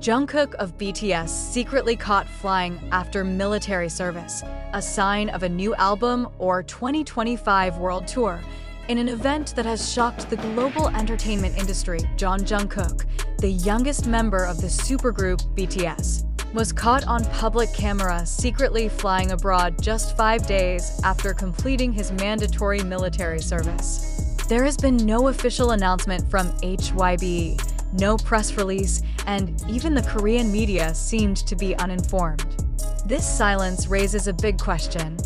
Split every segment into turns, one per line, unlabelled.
Jungkook of BTS secretly caught flying after military service, a sign of a new album or 2025 world tour. In an event that has shocked the global entertainment industry, Jungkook, the youngest member of the supergroup BTS, was caught on public camera secretly flying abroad just 5 days after completing his mandatory military service. There has been no official announcement from HYBE, no press release, and even the Korean media seemed to be uninformed. This silence raises a big question.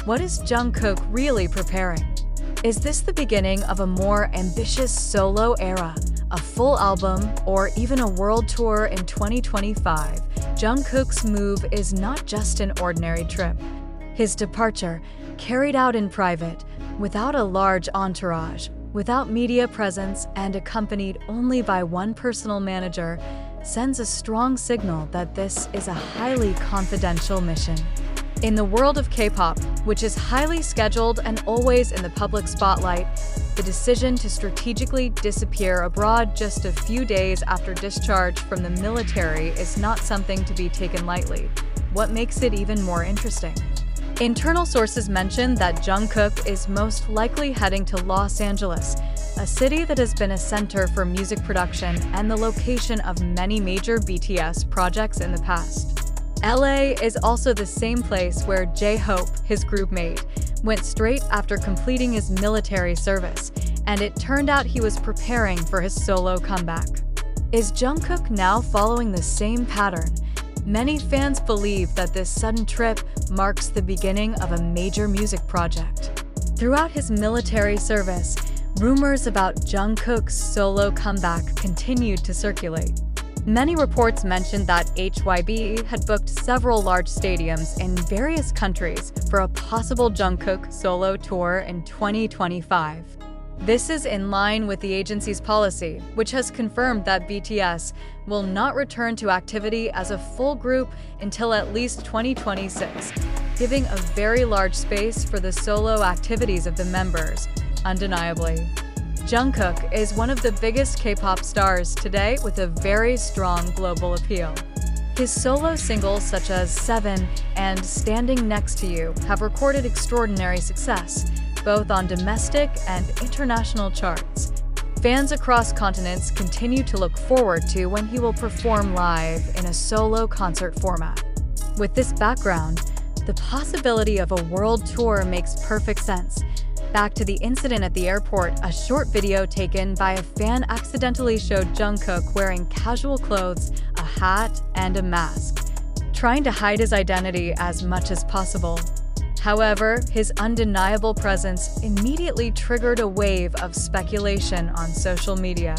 What is Jungkook really preparing? Is this the beginning of a more ambitious solo era, a full album, or even a world tour in 2025? Jungkook's move is not just an ordinary trip. His departure, carried out in private, without a large entourage, without media presence, and accompanied only by one personal manager, sends a strong signal that this is a highly confidential mission. In the world of K-pop, which is highly scheduled and always in the public spotlight, the decision to strategically disappear abroad just a few days after discharge from the military is not something to be taken lightly. What makes it even more interesting? Internal sources mention that Jungkook is most likely heading to Los Angeles, a city that has been a center for music production and the location of many major BTS projects in the past. LA is also the same place where JHOPE, his group mate, went straight after completing his military service, and it turned out he was preparing for his solo comeback. Is Jungkook now following the same pattern? Many fans believe that this sudden trip marks the beginning of a major music project. Throughout his military service, rumors about Jungkook's solo comeback continued to circulate. Many reports mentioned that HYBE had booked several large stadiums in various countries for a possible Jungkook solo tour in 2025. This is in line with the agency's policy, which has confirmed that BTS will not return to activity as a full group until at least 2026, giving a very large space for the solo activities of the members, undeniably. Jungkook is one of the biggest K-pop stars today with a very strong global appeal. His solo singles such as 7 and Standing Next to You have recorded extraordinary success, both on domestic and international charts. Fans across continents continue to look forward to when he will perform live in a solo concert format. With this background, the possibility of a world tour makes perfect sense. Back to the incident at the airport, a short video taken by a fan accidentally showed Jungkook wearing casual clothes, a hat, and a mask, trying to hide his identity as much as possible. However, his undeniable presence immediately triggered a wave of speculation on social media.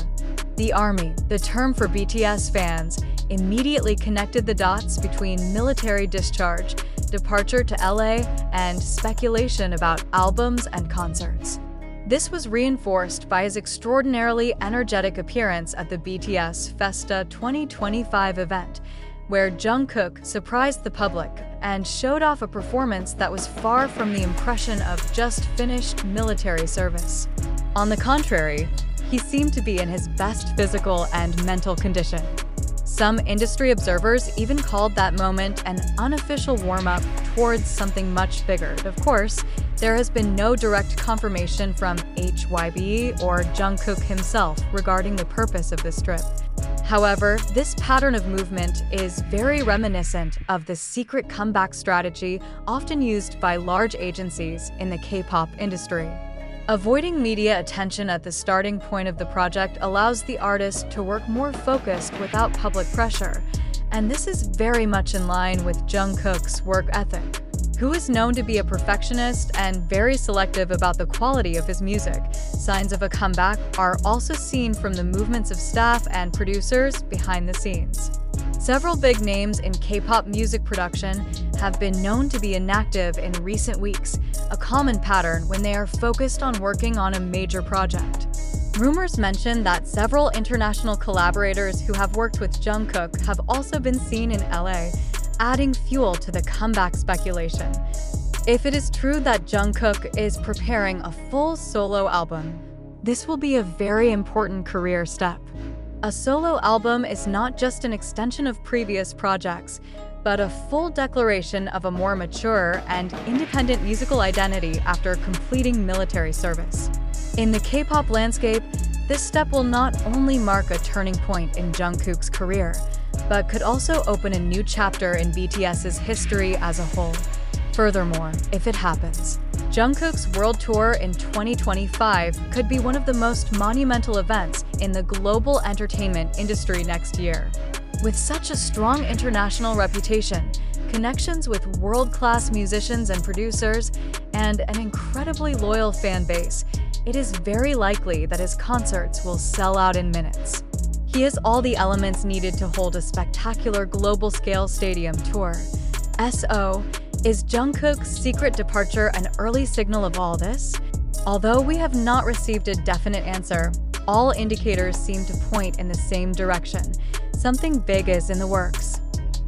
The ARMY, the term for BTS fans, immediately connected the dots between military discharge, departure to LA, and speculation about albums and concerts. This was reinforced by his extraordinarily energetic appearance at the BTS Festa 2025 event, where Jungkook surprised the public and showed off a performance that was far from the impression of just finished military service. On the contrary, he seemed to be in his best physical and mental condition. Some industry observers even called that moment an unofficial warm-up towards something much bigger. Of course, there has been no direct confirmation from HYBE or Jungkook himself regarding the purpose of this trip. However, this pattern of movement is very reminiscent of the secret comeback strategy often used by large agencies in the K-pop industry. Avoiding media attention at the starting point of the project allows the artist to work more focused without public pressure, and this is very much in line with Jungkook's work ethic, who is known to be a perfectionist and very selective about the quality of his music. Signs of a comeback are also seen from the movements of staff and producers behind the scenes. Several big names in K-pop music production have been known to be inactive in recent weeks, a common pattern when they are focused on working on a major project. Rumors mention that several international collaborators who have worked with Jungkook have also been seen in LA, adding fuel to the comeback speculation. If it is true that Jungkook is preparing a full solo album, this will be a very important career step. A solo album is not just an extension of previous projects, but a full declaration of a more mature and independent musical identity after completing military service. In the K-pop landscape, this step will not only mark a turning point in Jungkook's career, but could also open a new chapter in BTS's history as a whole. Furthermore, if it happens, Jungkook's world tour in 2025 could be one of the most monumental events in the global entertainment industry next year. With such a strong international reputation, connections with world-class musicians and producers, and an incredibly loyal fan base, it is very likely that his concerts will sell out in minutes. He has all the elements needed to hold a spectacular global-scale stadium tour. So, is Jungkook's secret departure an early signal of all this? Although we have not received a definite answer, all indicators seem to point in the same direction. Something big is in the works.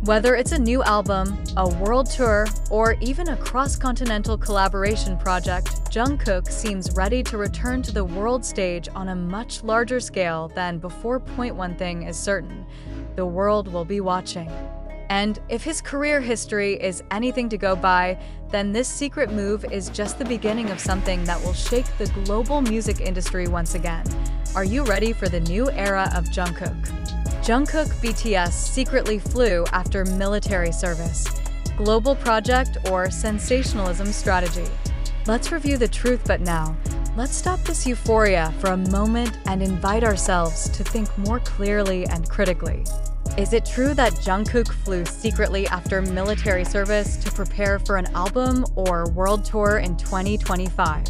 Whether it's a new album, a world tour, or even a cross-continental collaboration project, Jungkook seems ready to return to the world stage on a much larger scale than before. One thing is certain: the world will be watching. And if his career history is anything to go by, then this secret move is just the beginning of something that will shake the global music industry once again. Are you ready for the new era of Jungkook? Jungkook BTS secretly flew after military service. Global project or sensationalism strategy? Let's review the truth, but now, let's stop this euphoria for a moment and invite ourselves to think more clearly and critically. Is it true that Jungkook flew secretly after military service to prepare for an album or world tour in 2025?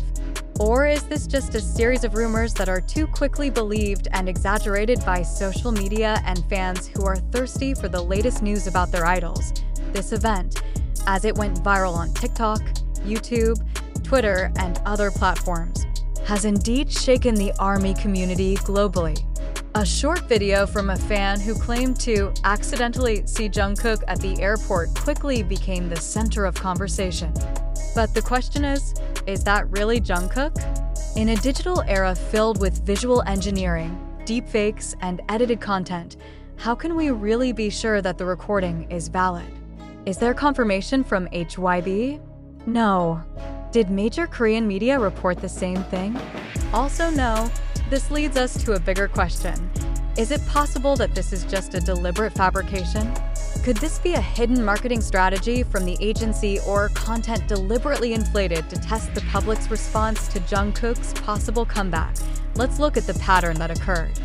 Or is this just a series of rumors that are too quickly believed and exaggerated by social media and fans who are thirsty for the latest news about their idols? This event, as it went viral on TikTok, YouTube, Twitter, and other platforms, has indeed shaken the ARMY community globally. A short video from a fan who claimed to accidentally see Jungkook at the airport quickly became the center of conversation. But the question is that really Jungkook? In a digital era filled with visual engineering, deepfakes, and edited content, how can we really be sure that the recording is valid? Is there confirmation from HYB? No. Did major Korean media report the same thing? Also no. This leads us to a bigger question. Is it possible that this is just a deliberate fabrication? Could this be a hidden marketing strategy from the agency or content deliberately inflated to test the public's response to Jungkook's possible comeback? Let's look at the pattern that occurred.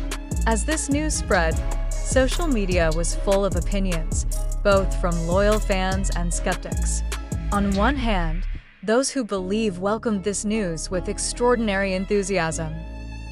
As this news spread, social media was full of opinions, both from loyal fans and skeptics. On one hand, those who believe welcomed this news with extraordinary enthusiasm.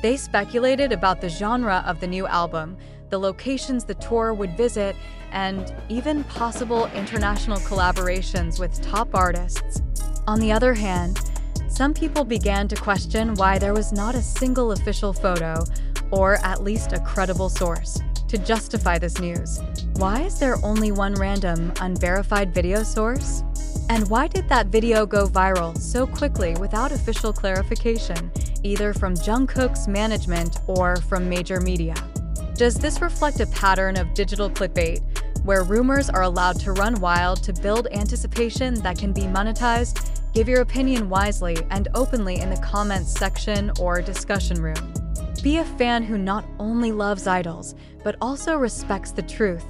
They speculated about the genre of the new album, the locations the tour would visit, and even possible international collaborations with top artists. On the other hand, some people began to question why there was not a single official photo, or at least a credible source, to justify this news. Why is there only one random, unverified video source? And why did that video go viral so quickly without official clarification, either from Jungkook's management or from major media? Does this reflect a pattern of digital clickbait, where rumors are allowed to run wild to build anticipation that can be monetized? Give your opinion wisely and openly in the comments section or discussion room. Be a fan who not only loves idols, but also respects the truth.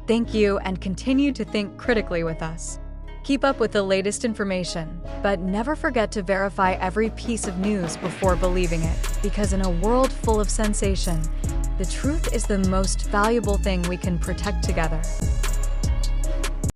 Thank you, and continue to think critically with us. Keep up with the latest information, but never forget to verify every piece of news before believing it, because in a world full of sensation, the truth is the most valuable thing we can protect together.